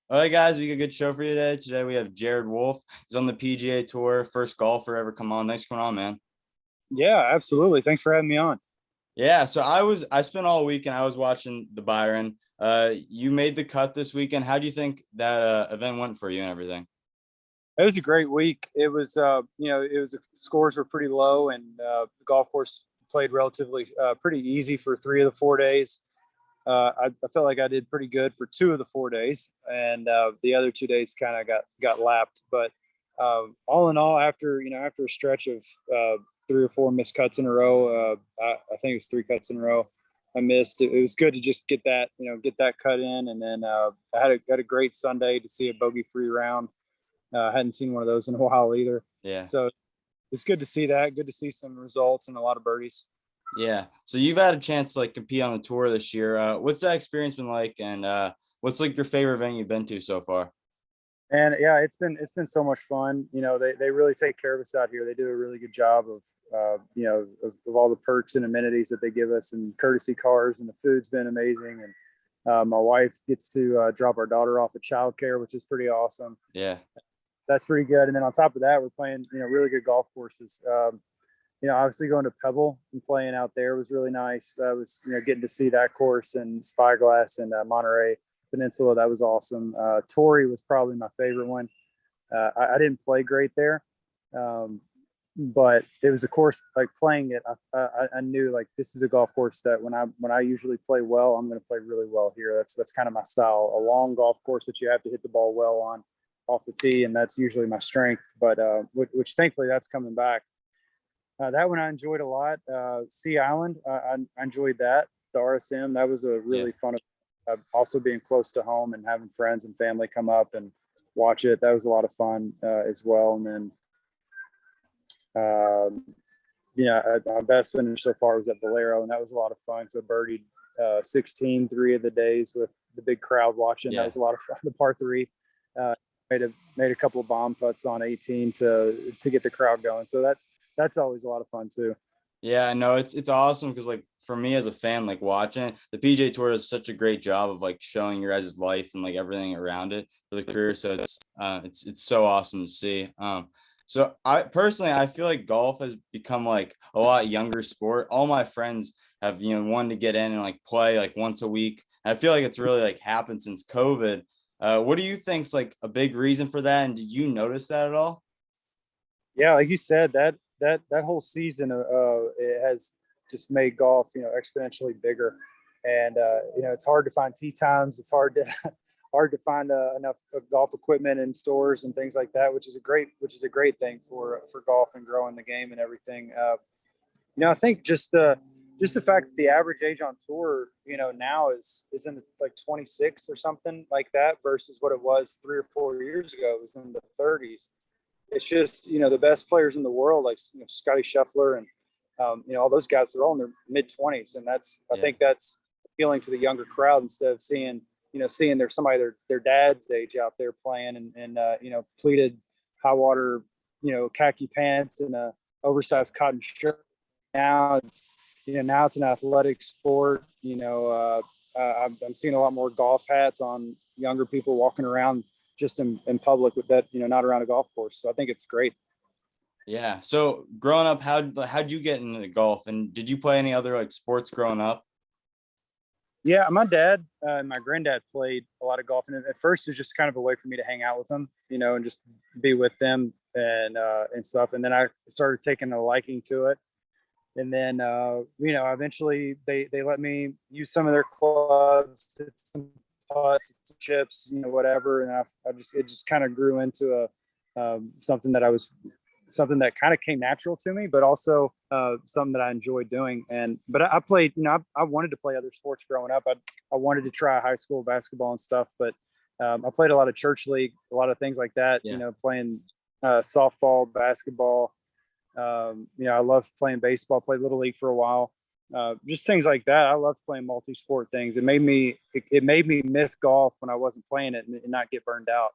All right, guys, we got a good show for you today. Today we have Jared Wolfe. He's on the PGA Tour, first golfer ever come on. Thanks for coming on, man. Yeah, absolutely. Thanks for having me on. Yeah, so I spent all week and I was watching the Byron. You made the cut this weekend. How do you think that event went for you and everything? It was a great week. It was, scores were pretty low, and the golf course played relatively pretty easy for 3 of the 4 days. I felt like I did pretty good for 2 of the 4 days, and the other 2 days kind of got lapped. But all in all, after a stretch of 3 or 4 missed cuts in a row, I think it was 3 cuts in a row I missed. It was good to just get that cut in, and then I had a great Sunday to see a bogey free round. Hadn't seen one of those in a while either. Yeah. So it's good to see that. Good to see some results and a lot of birdies. Yeah. So you've had a chance to like compete on the tour this year. What's that experience been like? And what's like your favorite event you've been to so far? And yeah, it's been so much fun. They really take care of us out here. They do a really good job of of all the perks and amenities that they give us, and courtesy cars, and the food's been amazing. And my wife gets to drop our daughter off at childcare, which is pretty awesome. Yeah. That's pretty good. And then on top of that, we're playing really good golf courses. Obviously going to Pebble and playing out there was really nice. I was getting to see that course and Spyglass and Monterey Peninsula. That was awesome. Torrey was probably my favorite one. I didn't play great there, but it was a course like playing it. I knew like this is a golf course that when I usually play well, I'm going to play really well here. That's kind of my style. A long golf course that you have to hit the ball well on off the tee, and that's usually my strength. But which thankfully that's coming back. That one I enjoyed a lot. Sea Island, I enjoyed that. The RSM, that was a Yeah. really fun. Also being close to home and having friends and family come up and watch it, that was a lot of fun as well. And then, my best finish so far was at Valero, and that was a lot of fun. So birdied 16 3 of the days with the big crowd watching. That Yeah. was a lot of fun. The par three uh, made a couple of bomb putts on 18 to get the crowd going. So that's always a lot of fun too. Yeah, no, it's awesome because like for me as a fan, like watching it, the PJ Tour does such a great job of like showing your guys' life and like everything around it for the career. So it's so awesome to see. So I personally I feel like golf has become like a lot younger sport. All my friends have wanted to get in and like play like once a week. And I feel like it's really like happened since COVID. What do you think's like a big reason for that? And did you notice that at all? Yeah, like you said, that whole season it has just made golf exponentially bigger. And it's hard to find tee times. It's hard to find enough golf equipment in stores and things like that, which is a great thing for golf and growing the game and everything. I think just the fact that the average age on tour, now is in like 26 or something like that versus what it was 3 or 4 years ago. It was in the 30s. It's just the best players in the world, like Scotty Scheffler and all those guys. They're all in their mid 20s, and I Yeah. think that's appealing to the younger crowd instead of seeing there's somebody their dad's age out there playing and pleated high water khaki pants and a oversized cotton shirt. Now it's an athletic sport. I'm seeing a lot more golf hats on younger people walking around just in public with that, not around a golf course. So I think it's great. Yeah. So growing up, how'd you get into golf? And did you play any other like sports growing up? Yeah, my dad and my granddad played a lot of golf, and at first it was just kind of a way for me to hang out with them, and just be with them and stuff. And then I started taking a liking to it, and then eventually they let me use some of their clubs, hit some putts, hit some chips, whatever. And it just kind of grew into a something that kind of came natural to me, but also something that I enjoyed doing. But I played, I wanted to play other sports growing up. I wanted to try high school basketball and stuff, but I played a lot of church league, a lot of things like that. Yeah. Playing softball, basketball. I loved playing baseball. Played little league for a while. Just things like that. I loved playing multi-sport things. It made me miss golf when I wasn't playing it and not get burned out.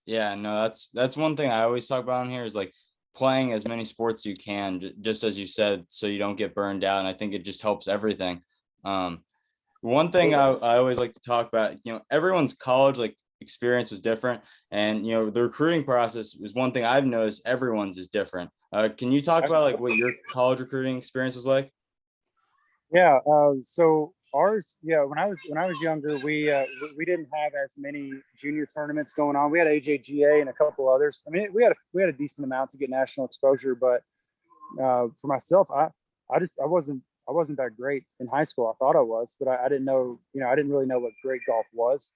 Yeah, no, that's one thing I always talk about on here is like playing as many sports you can, just as you said, so you don't get burned out. And I think it just helps everything. One thing I always like to talk about, everyone's college like experience was different. And, the recruiting process is one thing I've noticed everyone's is different. Can you talk about like what your college recruiting experience was like? Yeah. So ours, yeah. When I was younger, we didn't have as many junior tournaments going on. We had AJGA and a couple others. I mean, we had a decent amount to get national exposure, but for myself, I wasn't that great in high school. I thought I was, but I didn't know. I didn't really know what great golf was,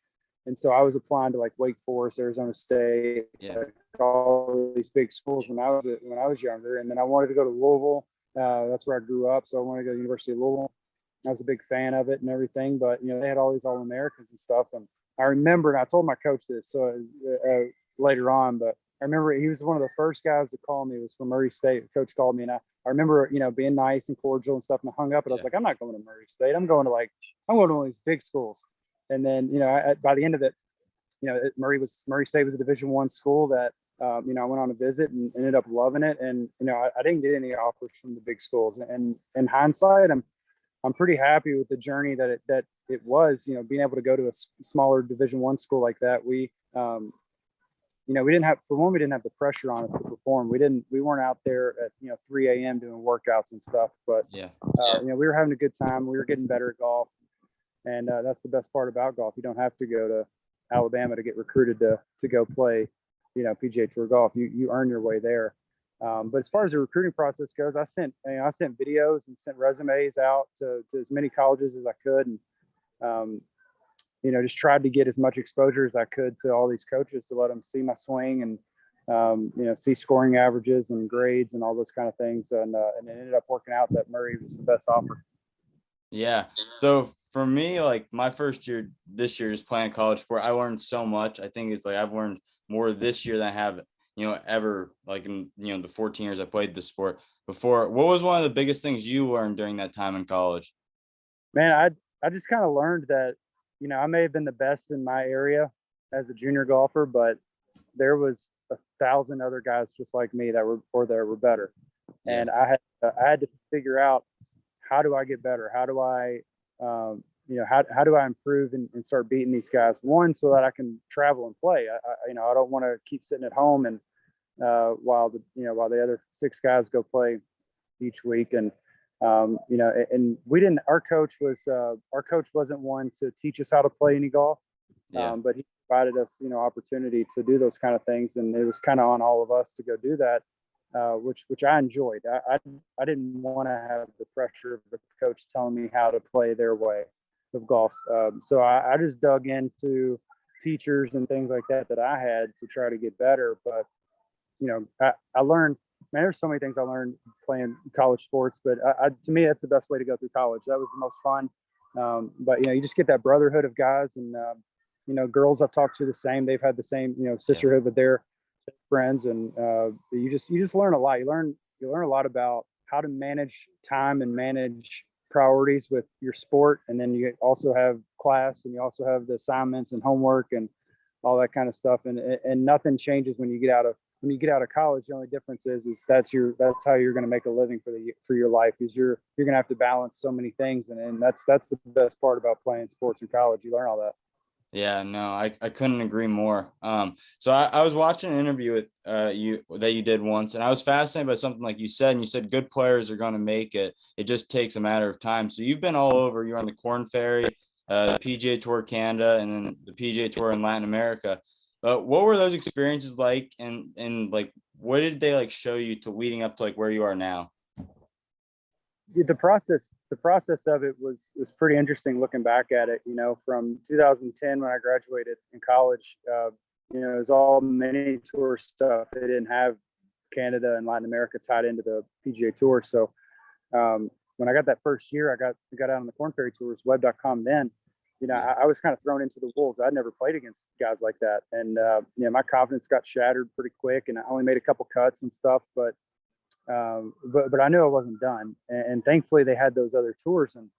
and so I was applying to like Wake Forest, Arizona State, Yeah. like all these big schools when I was younger, and then I wanted to go to Louisville. That's where I grew up, so I wanted to go to the University of Louisville. I was a big fan of it and everything, but they had all these All Americans and stuff, and I remember, and I told my coach this later on, but I remember he was one of the first guys to call me. It was from Murray State. The coach called me, and I remember, being nice and cordial and stuff, and I hung up, and I was like, I'm not going to Murray State. I'm going to one of these big schools. And then, by the end of it, Murray State was a Division I school that, I went on a visit and ended up loving it. And, I didn't get any offers from the big schools. And in hindsight, I'm pretty happy with the journey that it was, being able to go to a smaller Division I school like that. We didn't have the pressure on us to perform. We weren't out there at 3 a.m. doing workouts and stuff, but Yeah. we were having a good time. We were getting better at golf, and that's the best part about golf. You don't have to go to Alabama to get recruited to go play, PGA Tour golf. You earn your way there. But as far as the recruiting process goes, I sent videos and sent resumes out to as many colleges as I could, and just tried to get as much exposure as I could to all these coaches to let them see my swing and, see scoring averages and grades and all those kind of things. And it ended up working out that Murray was the best offer. Yeah. So for me, like my first year this year just playing college sport, I learned so much. I think it's like I've learned more this year than I have, ever like in, the 14 years I played this sport before. What was one of the biggest things you learned during that time in college? Man, I just kind of learned that, I may have been the best in my area as a junior golfer, but there was 1,000 other guys just like me that were better. Yeah. And I had to figure out, how do I get better? How do I, how do I improve and start beating these guys? One, so that I can travel and play. I don't want to keep sitting at home and while the other 6 guys go play each week. And and we didn't. Our coach wasn't one to teach us how to play any golf, Yeah. but he provided us, opportunity to do those kind of things, and it was kind of on all of us to go do that. Which I enjoyed. I didn't want to have the pressure of the coach telling me how to play their way of golf. So I just dug into teachers and things like that I had to try to get better. But I learned. Man, there's so many things I learned playing college sports. But to me, that's the best way to go through college. That was the most fun. But you just get that brotherhood of guys, and girls I've talked to the same. They've had the same sisterhood with their friends, and you just learn a lot. You learn a lot about how to manage time and manage priorities with your sport, and then you also have class, and you also have the assignments and homework and all that kind of stuff. And nothing changes when you get out of college. The only difference is that's how you're going to make a living for your life. Is you're going to have to balance so many things, and that's the best part about playing sports in college. You learn all that. Yeah, no, I couldn't agree more. So I was watching an interview with you did once, and I was fascinated by something like you said, and you said good players are going to make it. It just takes a matter of time. So you've been all over. You're on the Corn Ferry, the PGA Tour Canada, and then the PGA Tour in Latin America. What were those experiences like, and like what did they like show you to leading up to like where you are now? The process of it was pretty interesting looking back at it. From 2010 when I graduated in college, it was all mini tour stuff. They didn't have Canada and Latin America tied into the PGA Tour. So when I got that first year, I got out on the Corn Ferry Tours, web.com. Then, I was kind of thrown into the wolves. I'd never played against guys like that, and my confidence got shattered pretty quick, and I only made a couple cuts and stuff, but I knew I wasn't done. And thankfully they had those other tours. And,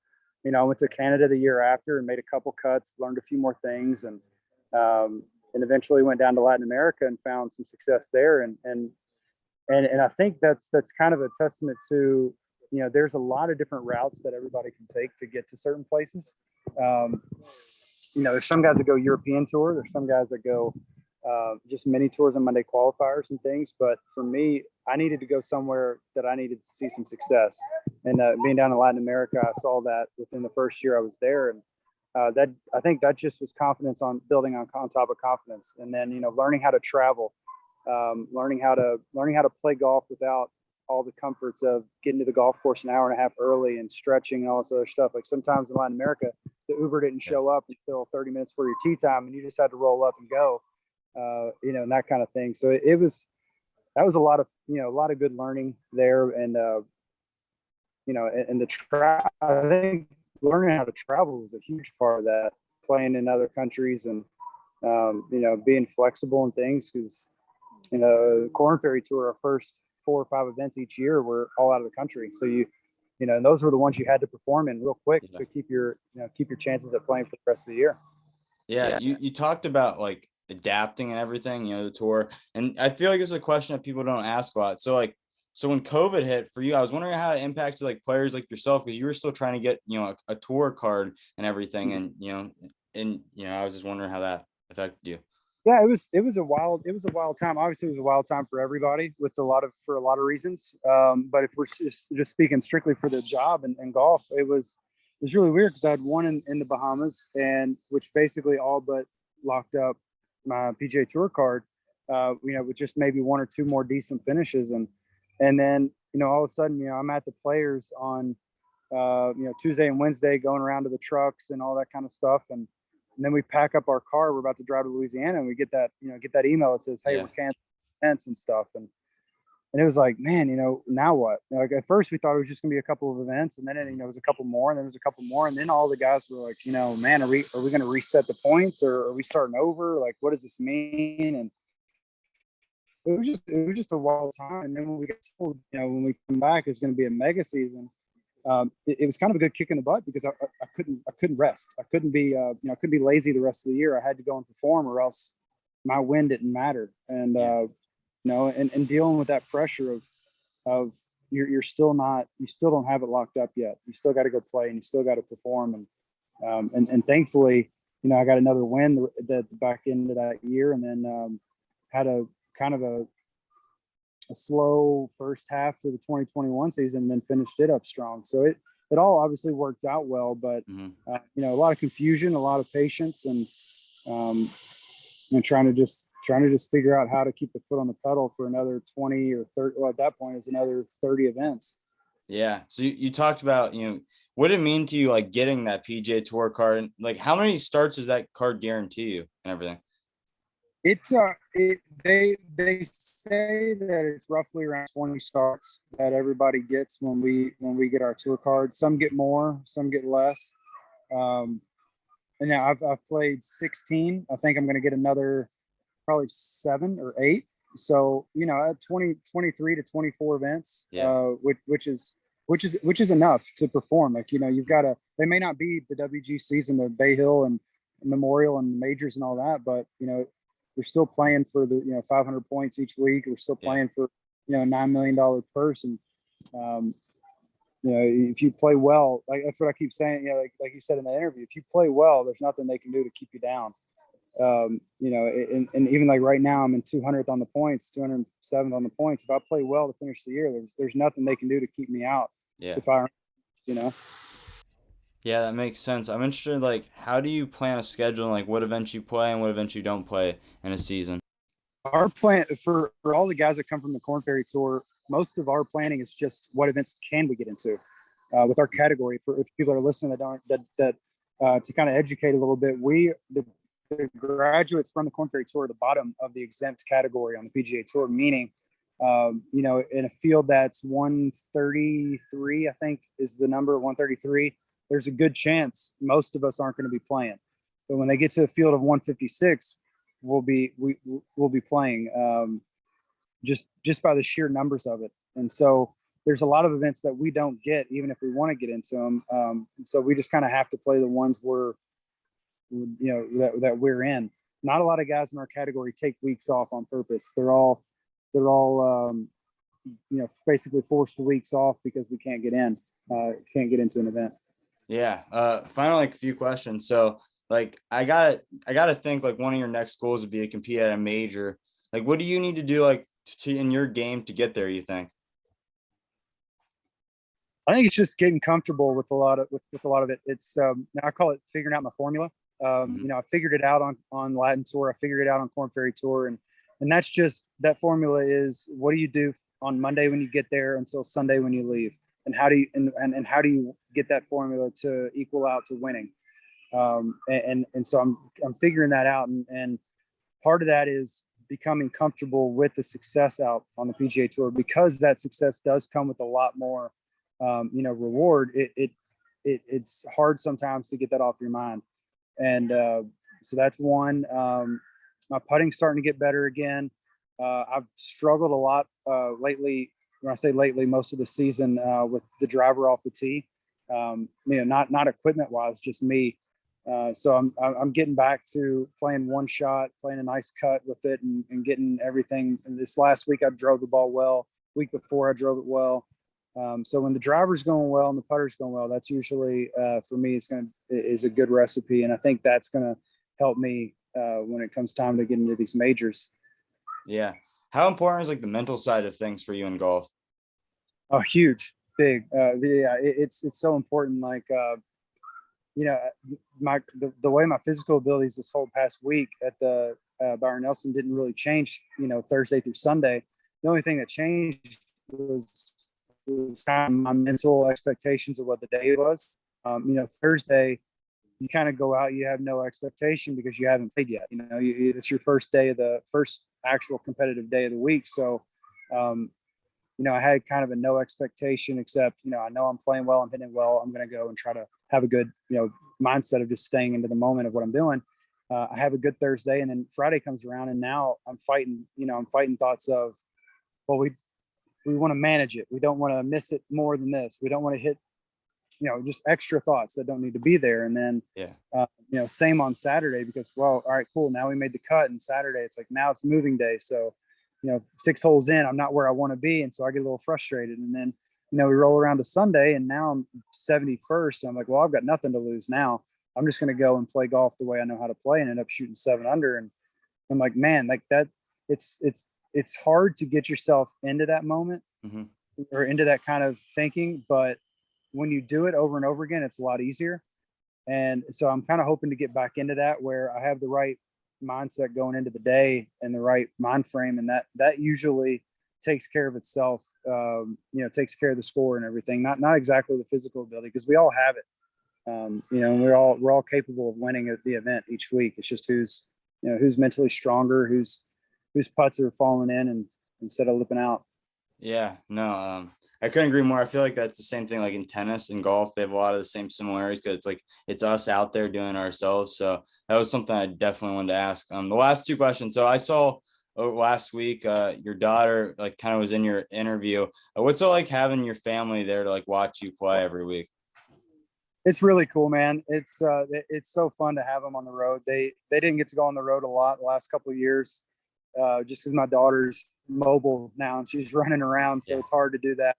I went to Canada the year after and made a couple cuts, learned a few more things, and eventually went down to Latin America and found some success there. And I think that's kind of a testament to, there's a lot of different routes that everybody can take to get to certain places. there's some guys that go European tour. There's some guys that go just mini tours and Monday qualifiers and things. But for me, I needed to go somewhere that I needed to see some success. And being down in Latin America, I saw that within the first year I was there. And that I think that just was confidence on building on top of confidence. And then, learning how to travel, learning how to play golf without all the comforts of getting to the golf course an hour and a half early and stretching and all this other stuff. Like sometimes in Latin America, the Uber didn't show up until 30 minutes before your tee time, and you just had to roll up and go, and that kind of thing. So that was a lot of good learning there. And, I think learning how to travel was a huge part of that, playing in other countries and, being flexible and things. Cause, the Corn Ferry Tour, our first 4 or 5 events each year were all out of the country. So and those were the ones you had to perform in real quick to keep your chances at playing for the rest of the year. Yeah. You talked about like adapting and everything, the tour. And I feel like this is a question that people don't ask a lot. So when COVID hit for you, I was wondering how it impacted like players like yourself, because you were still trying to get, a tour card and everything. And, I was just wondering how that affected you. Yeah, it was a wild time. Obviously, it was a wild time for everybody for a lot of reasons. But if we're just speaking strictly for the job and golf, it was really weird because I had one in the Bahamas, and which basically all but locked up my PGA Tour card. With just maybe 1 or 2 more decent finishes, and then all of a sudden I'm at the Players on Tuesday and Wednesday, going around to the trucks and all that kind of stuff, and then we pack up our car. We're about to drive to Louisiana, and we get that email that says, "Hey, we're canceling events and stuff." And it was like, man, now what? Like at first we thought it was just gonna be a couple of events, and then it was a couple more, and then there was a couple more, and then all the guys were like, man, are we gonna reset the points, or are we starting over? Like, what does this mean? And it was just a wild time. And then when we got told, when we come back, it's going to be a mega season. It was kind of a good kick in the butt because I couldn't rest. I couldn't be lazy the rest of the year. I had to go and perform, or else my win didn't matter. And and dealing with that pressure of you still don't have it locked up yet. You still got to go play, and you still got to perform. And thankfully, I got another win at the back end of that year, and then had a kind of a slow first half to the 2021 season, and then finished it up strong. So it all obviously worked out well, but a lot of confusion, a lot of patience, and trying to just figure out how to keep the foot on the pedal for another 20 or 30. Well, at that point, it's another 30 events. Yeah. So you talked about, what did it mean to you, like getting that PGA Tour card, and like how many starts does that card guarantee you and everything? They say that it's roughly around 20 starts that everybody gets when we get our tour card. Some get more, some get less. And now I've played 16. I think I'm going to get another probably 7 or 8. So at 23 to 24 events, which is enough to perform. Like you've got to. They may not be the WGCs and the Bay Hill and Memorial and majors and all that, but we're still playing for the 500 points each week. We're still playing for a $9 million purse, and if you play well, like that's what I keep saying. Like you said in the interview, if you play well, there's nothing they can do to keep you down. And even like right now, I'm in 200th on the points, 207th on the points. If I play well to finish the year, there's nothing they can do to keep me out. If I, Yeah, that makes sense. I'm interested, like, how do you plan a schedule, and like what events you play and what events you don't play in a season? Our plan for all the guys that come from the Corn Ferry Tour, most of our planning is just what events can we get into with our category. For if people are listening that to kind of educate a little bit, the graduates from the Corn Ferry Tour are the bottom of the exempt category on the PGA Tour, meaning in a field that's 133, I think is the number, 133. There's a good chance most of us aren't going to be playing. But when they get to a field of 156, we'll be playing just by the sheer numbers of it. And so there's a lot of events that we don't get, even if we want to get into them. So we just kind of have to play the ones that we're in. Not a lot of guys in our category take weeks off on purpose. They're all basically forced weeks off because we can't get into an event. Yeah. Finally, like a few questions. So like I gotta think like one of your next goals would be to compete at a major. Like, what do you need to do like in your game to get there, you think? I think it's just getting comfortable with a lot of with a lot of it. It's I call it figuring out my formula. Mhm. I figured it out on Latin Tour. I figured it out on Corn Ferry Tour, and that's just that formula is what do you do on Monday when you get there until Sunday when you leave, and how do you and how do you get that formula to equal out to winning? And so I'm figuring that out, and part of that is becoming comfortable with the success out on the PGA Tour because that success does come with a lot more, reward. It's hard sometimes to get that off your mind, and so that's one. My putting's starting to get better again. I've struggled a lot lately. When I say lately, most of the season with the driver off the tee. Not equipment wise, just me. So I'm getting back to playing one shot, playing a nice cut with it, and getting everything. And this last week I drove the ball well. Week before I drove it well. So when the driver's going well and the putter's going well, that's usually for me is a good recipe, and I think that's gonna help me when it comes time to get into these majors. Yeah. How important is like the mental side of things for you in golf? Oh, huge, big. Yeah, it's so important. Like you know, the way my physical abilities this whole past week at the Byron Nelson didn't really change. Thursday through Sunday, the only thing that changed was kind of my mental expectations of what the day was. Thursday, you kind of go out, you have no expectation because you haven't played yet. It's your first day of the first actual competitive day of the week. So, I had kind of a no expectation except, I know I'm playing well, I'm hitting well. I'm going to go and try to have a good, mindset of just staying into the moment of what I'm doing. I have a good Thursday, and then Friday comes around, and now I'm fighting. I'm fighting thoughts of, well, we want to manage it. We don't want to miss it more than this. We don't want to hit, just extra thoughts that don't need to be there. And then, Yeah. same on Saturday because, well, all right, cool. Now we made the cut, and Saturday it's like now it's moving day. So, 6 holes in, I'm not where I want to be, and so I get a little frustrated. And then, we roll around to Sunday, and now I'm 71st. And I'm like, well, I've got nothing to lose now. I'm just going to go and play golf the way I know how to play, and end up shooting 7 under. And I'm like, man, like that. It's hard to get yourself into that moment Hmm. or into that kind of thinking, but when you do it over and over again, it's a lot easier. And so I'm kind of hoping to get back into that where I have the right mindset going into the day and the right mind frame, and that usually takes care of itself. Takes care of the score and everything. Not exactly the physical ability because we all have it. And we're all capable of winning at the event each week. It's just who's mentally stronger, whose putts are falling in and instead of lipping out. Yeah, no, I couldn't agree more. I feel like that's the same thing like in tennis and golf. They have a lot of the same similarities because it's like it's us out there doing it ourselves. So that was something I definitely wanted to ask. The last two questions. So I saw last week, your daughter like kind of was in your interview. What's it like having your family there to like watch you play every week? It's really cool, man. It's so fun to have them on the road. They didn't get to go on the road a lot the last couple of years, just because my daughter's mobile now and she's running around, so Yeah. it's hard to do that.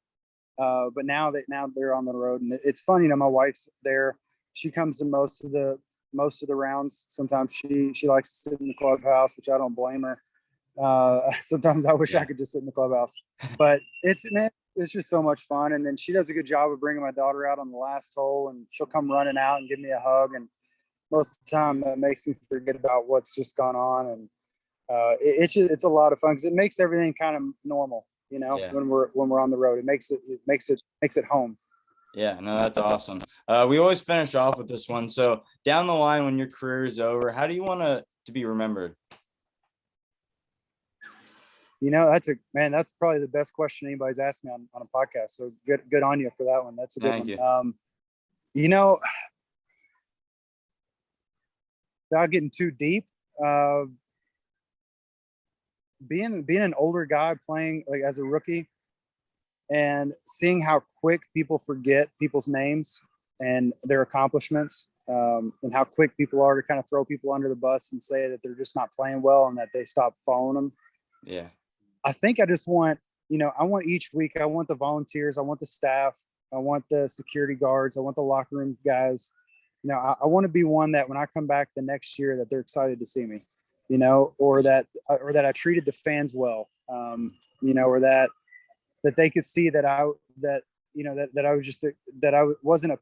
But now they're on the road, and it's funny. My wife's there. She comes to most of the rounds. Sometimes she likes to sit in the clubhouse, which I don't blame her. Sometimes I wish I Yeah. could just sit in the clubhouse, but it's just so much fun. And then she does a good job of bringing my daughter out on the last hole, and she'll come running out and give me a hug. And most of the time, that makes me forget about what's just gone on. And it's a lot of fun because it makes everything kind of normal. Yeah. When we're on the road, it makes it home. Yeah, no, that's awesome. We always finish off with this one. So down the line, when your career is over, how do you want to be remembered? That's probably the best question anybody's asked me on a podcast. So good on you for that one. That's a good Thank one. you. You know, without getting too deep, uh, being an older guy playing like as a rookie and seeing how quick people forget people's names and their accomplishments, and how quick people are to kind of throw people under the bus and say that they're just not playing well and that they stop following them. Yeah. I think I just want, I want each week, I want the volunteers, I want the staff, I want the security guards, I want the locker room guys. I want to be one that when I come back the next year that they're excited to see me, or that I treated the fans well, or that they could see that I was just that I wasn't a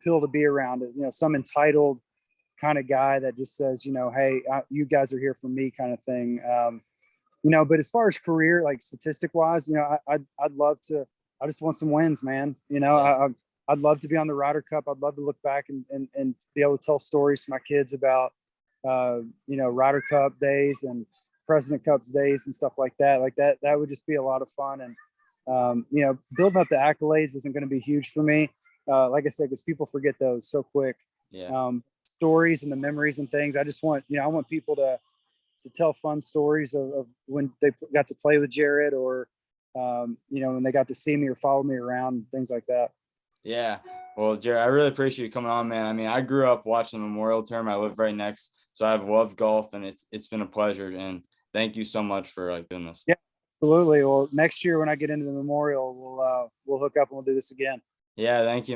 pill to be around, some entitled kind of guy that just says, hey, you guys are here for me kind of thing. But as far as career, like statistic wise, I'd love to. I just want some wins, man. Yeah. I'd love to be on the Ryder Cup. I'd love to look back and be able to tell stories to my kids about, Ryder Cup days and President Cups days and stuff like that. Like that would just be a lot of fun. And, building up the accolades isn't going to be huge for me. Like I said, because people forget those so quick. Yeah. Stories and the memories and things. I just want, I want people to tell fun stories of when they got to play with Jared, or, when they got to see me or follow me around, things like that. Yeah. Well, Jared, I really appreciate you coming on, man. I mean, I grew up watching the Memorial Tournament. I live right next, so I've loved golf, and it's been a pleasure. And thank you so much for like doing this. Yeah, absolutely. Well, next year when I get into the Memorial, we'll hook up and we'll do this again. Yeah, thank you, man.